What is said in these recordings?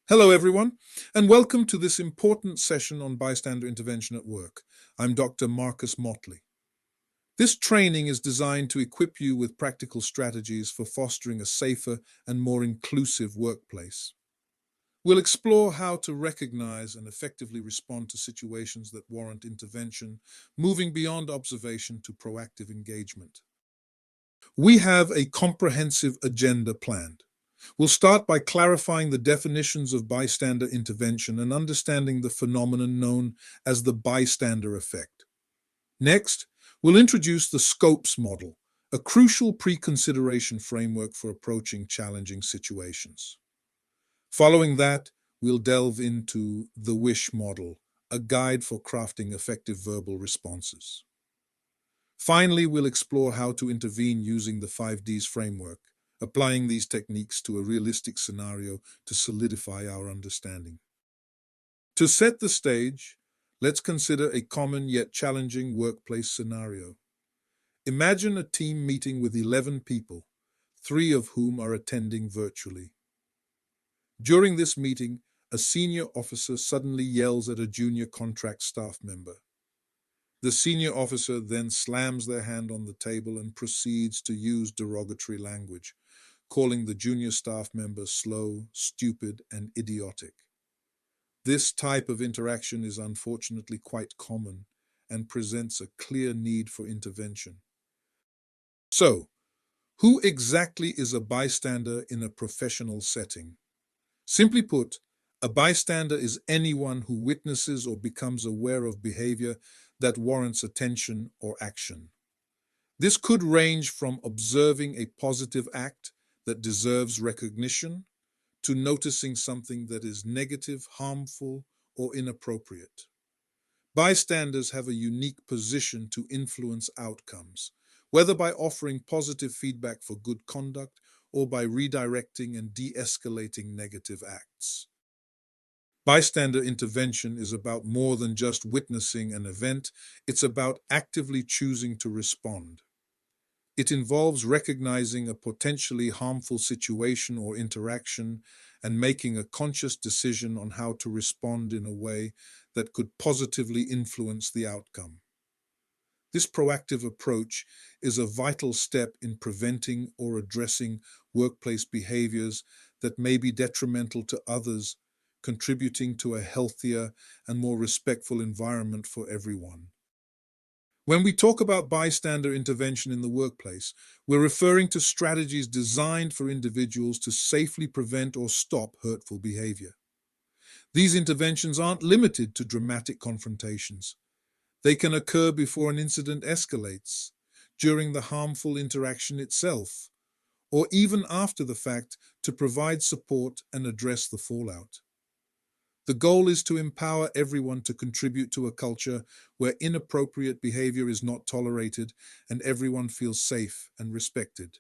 Hello, everyone, and welcome to this important session on bystander intervention at work. I'm Dr. Marcus Motley. This training is designed to equip you with practical strategies for fostering a safer and more inclusive workplace. We'll explore how to recognize and effectively respond to situations that warrant intervention, moving beyond observation to proactive engagement. We have a comprehensive agenda planned. We'll start by clarifying the definitions of bystander intervention and understanding the phenomenon known as the bystander effect. Next, we'll introduce the SCOPES model, a crucial pre-consideration framework for approaching challenging situations. Following that, we'll delve into the WISH model, a guide for crafting effective verbal responses. Finally, we'll explore how to intervene using the 5Ds framework, applying these techniques to a realistic scenario to solidify our understanding. To set the stage, let's consider a common yet challenging workplace scenario. Imagine a team meeting with 11 people, 3 of whom are attending virtually. During this meeting, a senior officer suddenly yells at a junior contract staff member. The senior officer then slams their hand on the table and proceeds to use derogatory language, calling the junior staff member slow, stupid, and idiotic. This type of interaction is unfortunately quite common and presents a clear need for intervention. So, who exactly is a bystander in a professional setting? Simply put, a bystander is anyone who witnesses or becomes aware of behavior that warrants attention or action. This could range from observing a positive act that deserves recognition to noticing something that is negative, harmful, or inappropriate. Bystanders have a unique position to influence outcomes, whether by offering positive feedback for good conduct or by redirecting and de-escalating negative acts. Bystander intervention is about more than just witnessing an event, it's about actively choosing to respond. It involves recognizing a potentially harmful situation or interaction and making a conscious decision on how to respond in a way that could positively influence the outcome. This proactive approach is a vital step in preventing or addressing workplace behaviors that may be detrimental to others, contributing to a healthier and more respectful environment for everyone. When we talk about bystander intervention in the workplace, we're referring to strategies designed for individuals to safely prevent or stop hurtful behavior. These interventions aren't limited to dramatic confrontations. They can occur before an incident escalates, during the harmful interaction itself, or even after the fact to provide support and address the fallout. The goal is to empower everyone to contribute to a culture where inappropriate behavior is not tolerated and everyone feels safe and respected.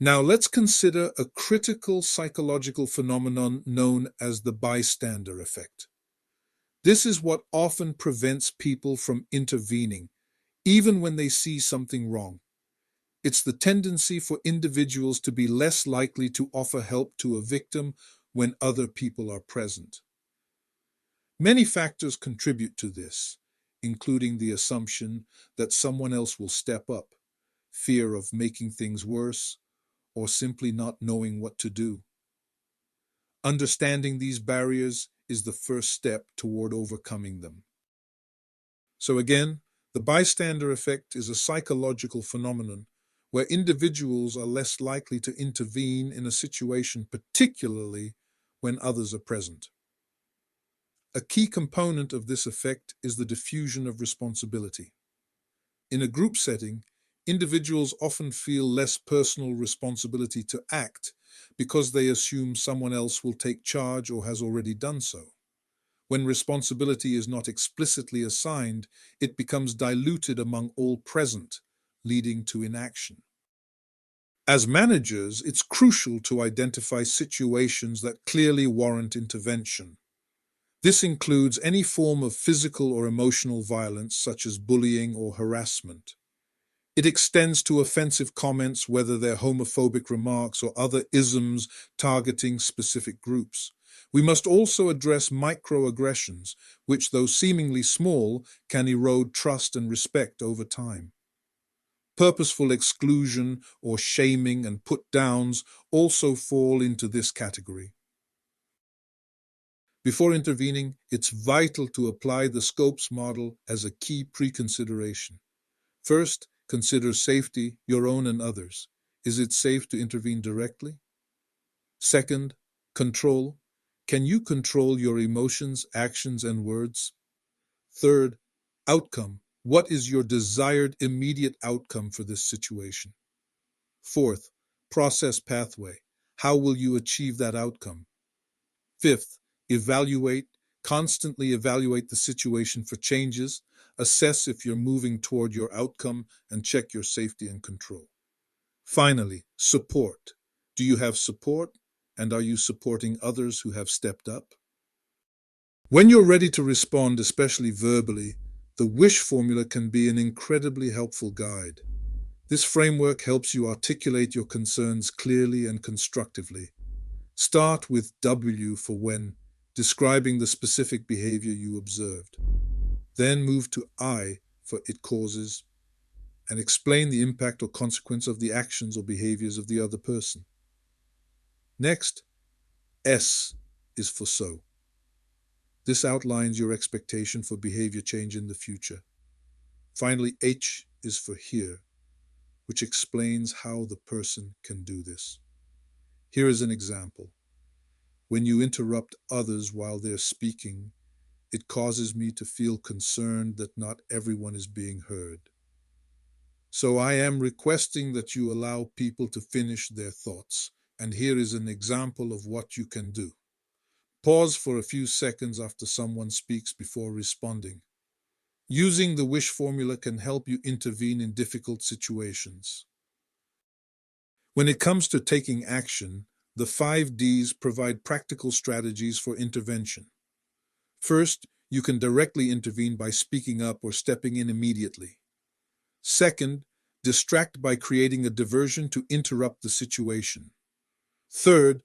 Now let's consider a critical psychological phenomenon known as the bystander effect. This is what often prevents people from intervening, even when they see something wrong. It's the tendency for individuals to be less likely to offer help to a victim when other people are present. Many factors contribute to this, including the assumption that someone else will step up, fear of making things worse, or simply not knowing what to do. Understanding these barriers is the first step toward overcoming them. So again, the bystander effect is a psychological phenomenon where individuals are less likely to intervene in a situation, particularly when others are present. A key component of this effect is the diffusion of responsibility. In a group setting, individuals often feel less personal responsibility to act because they assume someone else will take charge or has already done so. When responsibility is not explicitly assigned, it becomes diluted among all present, leading to inaction. As managers, it's crucial to identify situations that clearly warrant intervention. This includes any form of physical or emotional violence, such as bullying or harassment. It extends to offensive comments, whether they're homophobic remarks or other isms targeting specific groups. We must also address microaggressions, which, though seemingly small, can erode trust and respect over time. Purposeful exclusion or shaming and put-downs also fall into this category. Before intervening, it's vital to apply the Scopes model as a key preconsideration. First, consider safety, your own and others. Is it safe to intervene directly? Second, control. Can you control your emotions, actions, and words? Third, outcome. What is your desired immediate outcome for this situation? Fourth, process pathway. How will you achieve that outcome? Fifth, evaluate. Constantly evaluate the situation for changes, assess if you're moving toward your outcome, and check your safety and control. Finally, support. Do you have support? And are you supporting others who have stepped up? When you're ready to respond, especially verbally, the WISH formula can be an incredibly helpful guide. This framework helps you articulate your concerns clearly and constructively. Start with W for when, describing the specific behavior you observed. Then move to I for it causes, and explain the impact or consequence of the actions or behaviors of the other person. Next, S is for so. This outlines your expectation for behavior change in the future. Finally, H is for here, which explains how the person can do this. Here is an example. When you interrupt others while they're speaking, it causes me to feel concerned that not everyone is being heard. So I am requesting that you allow people to finish their thoughts. And here is an example of what you can do. Pause for a few seconds after someone speaks before responding. Using the WISH formula can help you intervene in difficult situations. When it comes to taking action, the 5 Ds provide practical strategies for intervention. First, you can directly intervene by speaking up or stepping in immediately. Second, distract by creating a diversion to interrupt the situation. Third,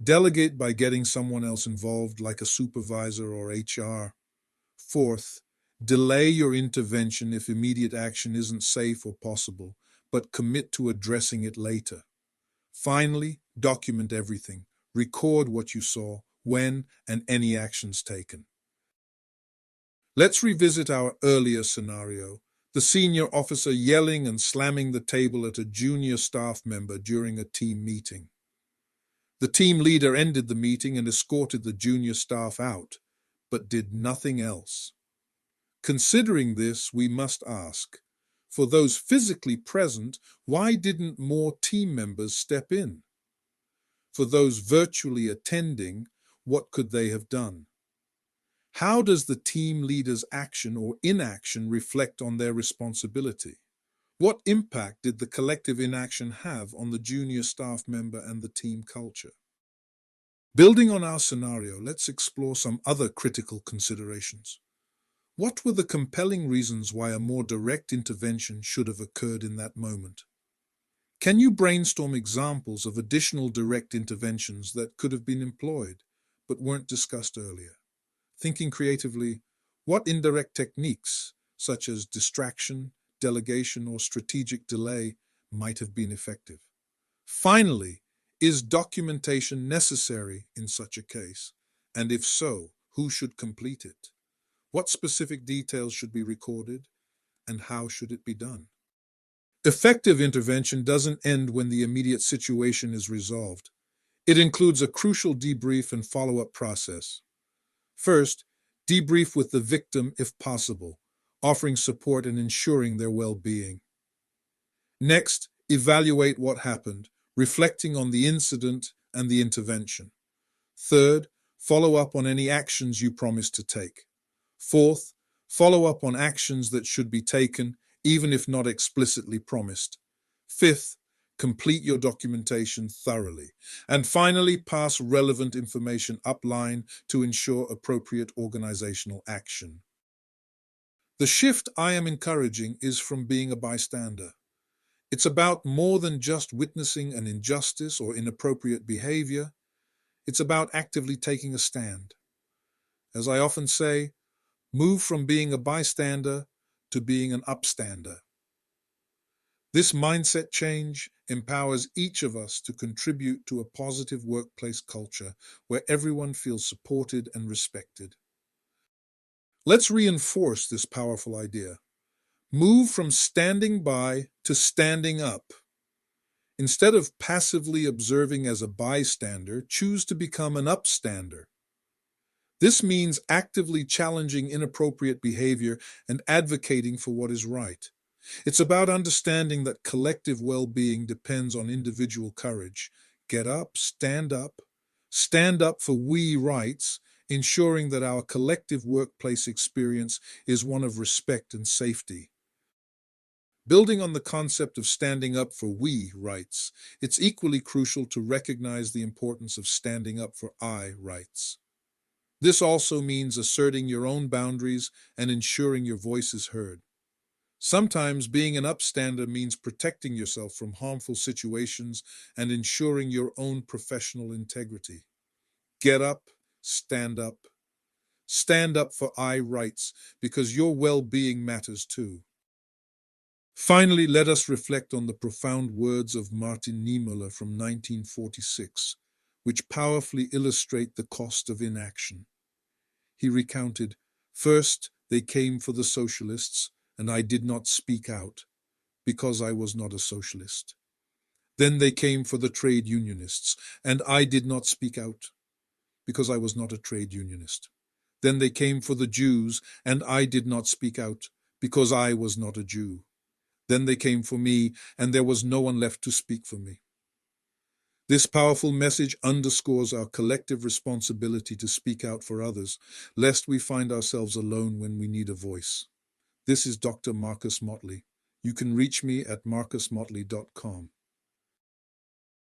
delegate by getting someone else involved, like a supervisor or HR. Fourth, delay your intervention if immediate action isn't safe or possible, but commit to addressing it later. Finally, document everything. Record what you saw, when, and any actions taken. Let's revisit our earlier scenario, the senior officer yelling and slamming the table at a junior staff member during a team meeting. The team leader ended the meeting and escorted the junior staff out, but did nothing else. Considering this, we must ask, for those physically present, why didn't more team members step in? For those virtually attending, what could they have done? How does the team leader's action or inaction reflect on their responsibility? What impact did the collective inaction have on the junior staff member and the team culture? Building on our scenario, let's explore some other critical considerations. What were the compelling reasons why a more direct intervention should have occurred in that moment? Can you brainstorm examples of additional direct interventions that could have been employed, but weren't discussed earlier? Thinking creatively, what indirect techniques, such as distraction, delegation, or strategic delay, might have been effective? Finally, is documentation necessary in such a case? And if so, who should complete it? What specific details should be recorded, and how should it be done? Effective intervention doesn't end when the immediate situation is resolved. It includes a crucial debrief and follow-up process. First, debrief with the victim if possible, offering support and ensuring their well-being. Next, evaluate what happened, reflecting on the incident and the intervention. Third, follow up on any actions you promised to take. Fourth, follow up on actions that should be taken, even if not explicitly promised. Fifth, complete your documentation thoroughly. And finally, pass relevant information upline to ensure appropriate organizational action. The shift I am encouraging is from being a bystander. It's about more than just witnessing an injustice or inappropriate behavior. It's about actively taking a stand. As I often say, move from being a bystander to being an upstander. This mindset change empowers each of us to contribute to a positive workplace culture where everyone feels supported and respected. Let's reinforce this powerful idea. Move from standing by to standing up. Instead of passively observing as a bystander, choose to become an upstander. This means actively challenging inappropriate behavior and advocating for what is right. It's about understanding that collective well-being depends on individual courage. Get up, stand up for we rights, ensuring that our collective workplace experience is one of respect and safety. Building on the concept of standing up for we rights, it's equally crucial to recognize the importance of standing up for I rights. This also means asserting your own boundaries and ensuring your voice is heard. Sometimes being an upstander means protecting yourself from harmful situations and ensuring your own professional integrity. Get up, stand up. Stand up for I rights because your well-being matters too. Finally, let us reflect on the profound words of Martin Niemöller from 1946, which powerfully illustrate the cost of inaction. He recounted, "First, they came for the socialists, and I did not speak out, because I was not a socialist. Then they came for the trade unionists, and I did not speak out, because I was not a trade unionist. Then they came for the Jews, and I did not speak out, because I was not a Jew. Then they came for me, and there was no one left to speak for me." This powerful message underscores our collective responsibility to speak out for others, lest we find ourselves alone when we need a voice. This is Dr. Marcus Motley. You can reach me at marcusmotley.com.